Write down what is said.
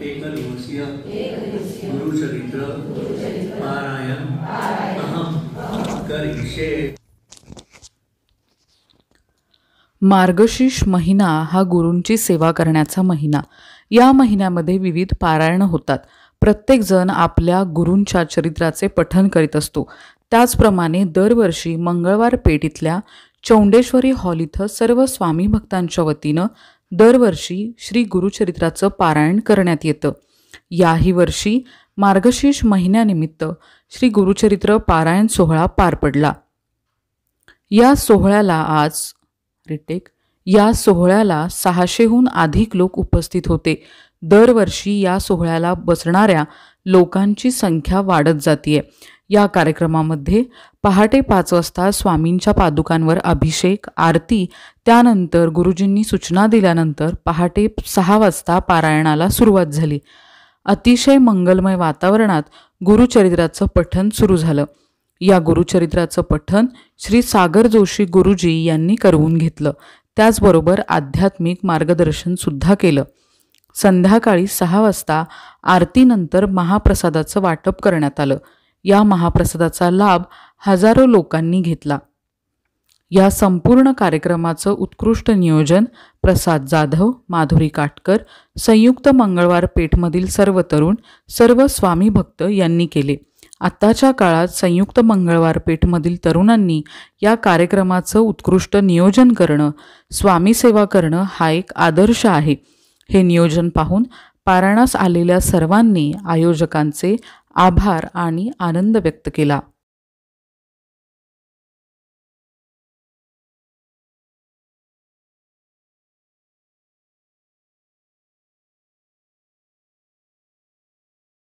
एकदिवसीय गुरुचरित्र पारायण अहम करिष्ये। मार्गशीर्ष महिना हा गुरूंची सेवा करण्याचा महिना। या महिन्यामध्ये विविध पारायण होतात। प्रत्येक जण आपल्या गुरूंच्या चरित्राचे पठण करीत असतो। त्याचप्रमाणे दरवर्षी मंगळवार पेठ इथल्या चौंडेश्वरी हॉल इथं सर्व स्वामी भक्तांच्या वतीनं दरवर्षी श्री गुरुचरित्राचं पारायण करण्यात येतं। याही वर्षी मार्गशीर्ष महिन्यानिमित्त श्री गुरुचरित्र पारायण सोहळा पार पडला। या सोहळ्याला 600हून अधिक लोक उपस्थित होते। दरवर्षी या सोहळ्याला बसणाऱ्या लोकांची संख्या वाढत जाते। या कार्यक्रमामध्ये पहाटे 5 वाजता स्वामींच्या पादुकांवर अभिषेक, आरती, त्यानंतर गुरुजींनी सूचना दिल्यानंतर पहाटे 6 वाजता पारायणाला सुरुवात झाली। अतिशय मंगलमय वातावरणात गुरुचरित्राचं पठण सुरू झालं। या गुरुचरित्राचं पठण श्री सागर जोशी गुरुजी यांनी करवून घेतलं। त्याचबरोबर आध्यात्मिक मार्गदर्शन सुद्धा केलं। संध्याकाळी 6 वाजता आरतीनंतर महाप्रसादाचं वाटप करण्यात आलं। या महाप्रसादाचा लाभ हजारो लोकांनी घेतला। या संपूर्ण कार्यक्रमाचं उत्कृष्ट नियोजन प्रसाद जाधव, माधुरी काटकर, संयुक्त मंगळवार पेठमधील सर्व तरुण, सर्व स्वामी भक्त यांनी केले। आत्ताच्या काळात संयुक्त मंगळवार पेठमधील तरुणांनी या कार्यक्रमाचं उत्कृष्ट नियोजन करणं, स्वामी सेवा करणं हा एक आदर्श आहे। हे नियोजन पाहून पारायणास आलेल्या सर्वांनी आयोजकांचे आभार आणि आनंद व्यक्त केला।